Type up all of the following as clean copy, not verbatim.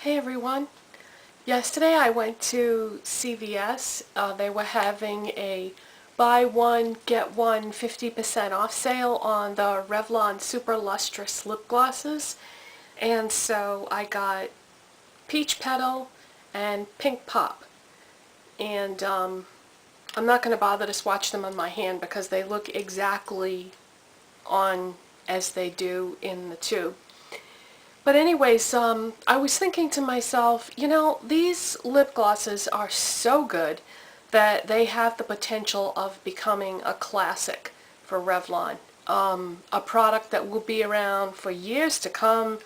Hey everyone. Yesterday I went to CVS. They were having a buy one, get one 50% off sale on the Revlon Super Lustrous lip glosses. And so I got Peach Petal and Pink Pop. And I'm not going to bother to swatch them on my hand because they look exactly on as they do in the tube. But anyways, I was thinking to myself, these lip glosses are so good that they have the potential of becoming a classic for Revlon. A product that will be around for years to come.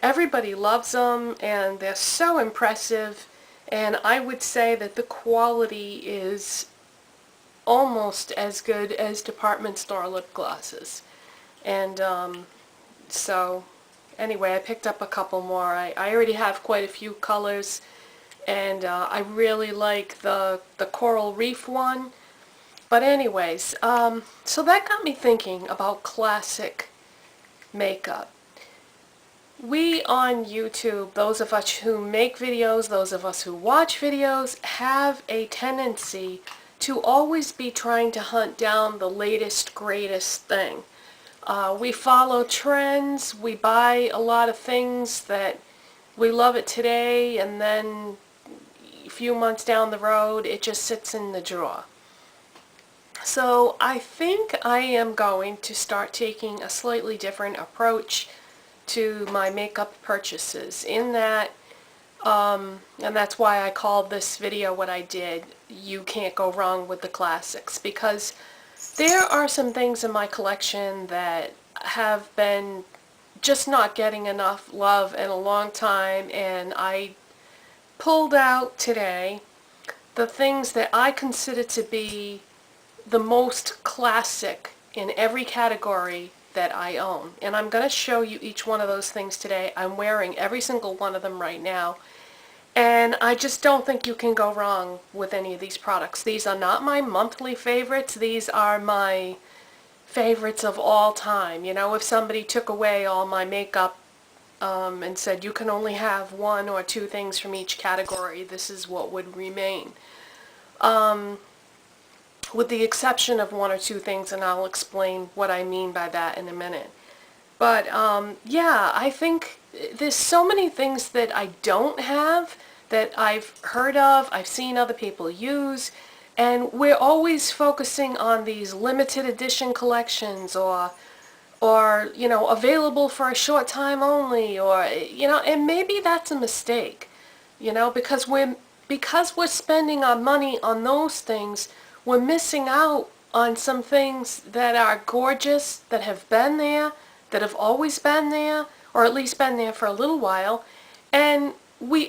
Everybody loves them and they're so impressive, and I would say that the quality is almost as good as department store lip glosses. And so anyway, I picked up a couple more. I already have quite a few colors, and I really like the coral reef one. But anyways, so that got me thinking about classic makeup. We on YouTube, those of us who make videos, those of us who watch videos, have a tendency to always be trying to hunt down the latest, greatest thing. We follow trends, we buy a lot of things that we love it today, and then a few months down the road it just sits in the drawer. So I think I am going to start taking a slightly different approach to my makeup purchases in that, and that's why I called this video what I did, You Can't Go Wrong with the Classics, because there are some things in my collection that have been just not getting enough love in a long time, and I pulled out today the things that I consider to be the most classic in every category that I own. And I'm going to show you each one of those things today. I'm wearing every single one of them right now. And I just don't think you can go wrong with any of these products. These are not my monthly favorites. These are my favorites of all time. You know, if somebody took away all my makeup and said you can only have one or two things from each category, this is what would remain. With the exception of one or two things, and I'll explain what I mean by that in a minute. But yeah, I think there's so many things that I don't have that I've heard of, I've seen other people use, and we're always focusing on these limited edition collections or available for a short time only, or and maybe that's a mistake, because we're spending our money on those things. We're missing out on some things that are gorgeous, that have been there, that have always been there, or at least been there for a little while, and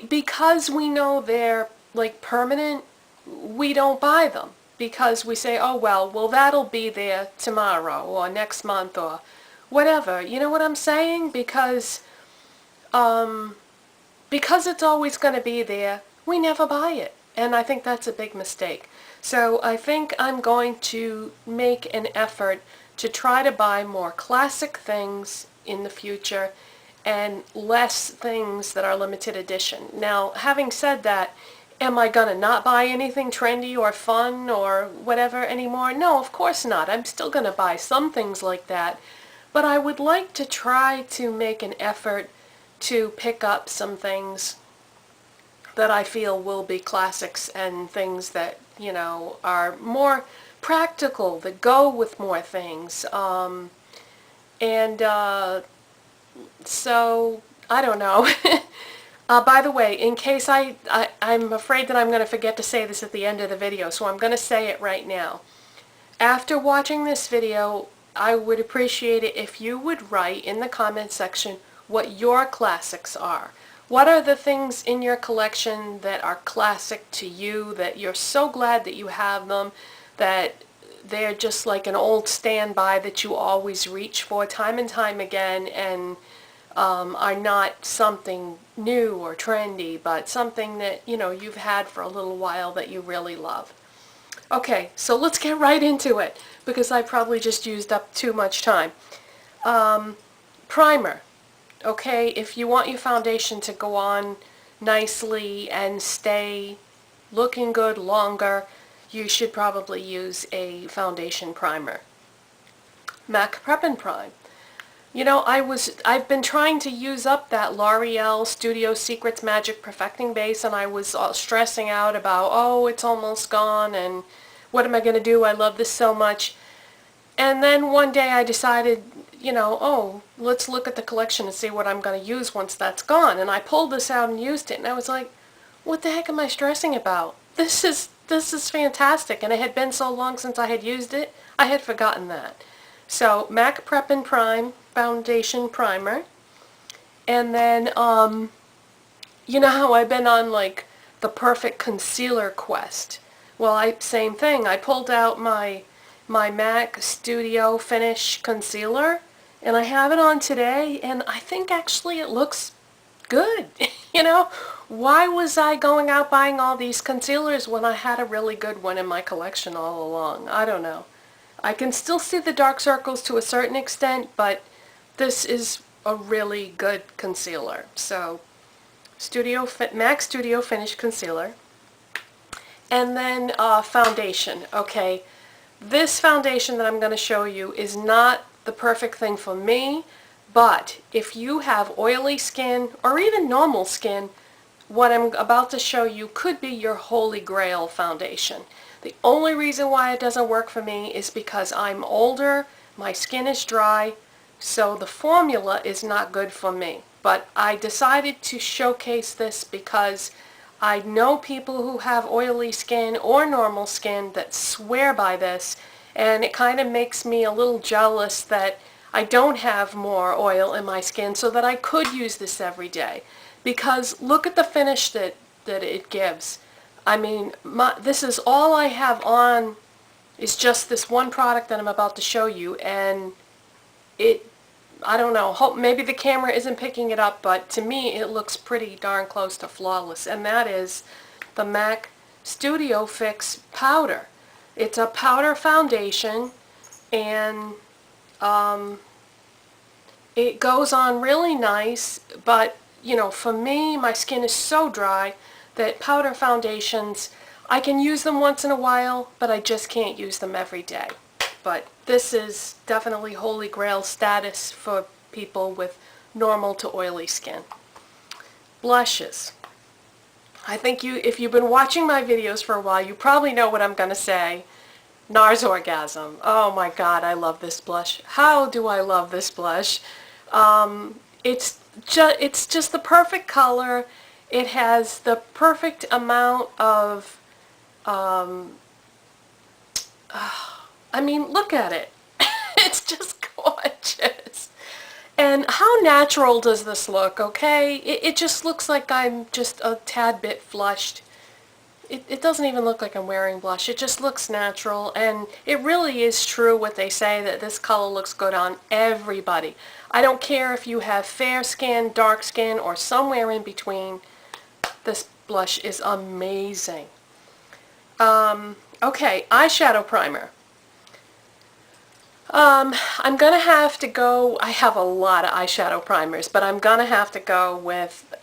because we know they're like permanent, we don't buy them because we say, oh well, that'll be there tomorrow or next month or whatever. You know what I'm saying? Because it's always going to be there, we never buy it, and I think that's a big mistake. So I think I'm going to make an effort to try to buy more classic things in the future and less things that are limited edition. Now, having said that, am I going to not buy anything trendy or fun or whatever anymore? No, of course not. I'm still going to buy some things like that, but I would like to try to make an effort to pick up some things that I feel will be classics and things that, are more practical, that go with more things. So, I don't know. By the way, in case I'm afraid that I'm going to forget to say this at the end of the video, so I'm going to say it right now. After watching this video, I would appreciate it if you would write in the comment section what your classics are. What are the things in your collection that are classic to you, that you're so glad that you have them, that they're just like an old standby that you always reach for time and time again, and are not something new or trendy, but something that, you've had for a little while that you really love. Okay, so let's get right into it, because I probably just used up too much time. Primer. Okay, if you want your foundation to go on nicely and stay looking good longer, you should probably use a foundation primer. MAC Prep and Prime. You know, I've been trying to use up that L'Oreal Studio Secrets Magic Perfecting Base, and I was all stressing out about, oh, it's almost gone, and what am I going to do? I love this so much. And then one day I decided, you know, oh, let's look at the collection and see what I'm going to use once that's gone. And I pulled this out and used it, and I was like, what the heck am I stressing about? This is fantastic, and it had been so long since I had used it, I had forgotten that. So MAC Prep and Prime Foundation Primer, and then you know how I've been on like the perfect concealer quest. Well, same thing. I pulled out my MAC Studio Finish Concealer, and I have it on today, and I think actually it looks good. You know, why was I going out buying all these concealers when I had a really good one in my collection all along? I don't know. I can still see the dark circles to a certain extent, but this is a really good concealer. So, MAC Studio Finish Concealer. And then foundation. Okay, this foundation that I'm going to show you is not the perfect thing for me, but if you have oily skin or even normal skin, what I'm about to show you could be your holy grail foundation. The only reason why it doesn't work for me is because I'm older, my skin is dry, so the formula is not good for me. But I decided to showcase this because I know people who have oily skin or normal skin that swear by this, and it kind of makes me a little jealous that I don't have more oil in my skin so that I could use this every day. Because look at the finish that it gives. I mean, this is all I have on is just this one product that I'm about to show you, and I don't know, maybe the camera isn't picking it up, but to me it looks pretty darn close to flawless, and that is the MAC Studio Fix Powder. It's a powder foundation, and it goes on really nice, but you know, for me, my skin is so dry that powder foundations, I can use them once in a while, but I just can't use them every day. But this is definitely holy grail status for people with normal to oily skin. Blushes. I think if you've been watching my videos for a while, you probably know what I'm going to say. NARS Orgasm. Oh my god, I love this blush. How do I love this blush? It's just the perfect color. It has the perfect amount of, I mean, look at it. It's just gorgeous. And how natural does this look, okay? It just looks like I'm just a tad bit flushed. It doesn't even look like I'm wearing blush. It just looks natural, and it really is true what they say, that this color looks good on everybody. I don't care if you have fair skin, dark skin, or somewhere in between. This blush is amazing. Okay, eyeshadow primer. I'm going to have to go, I have a lot of eyeshadow primers, but I'm going to have to go with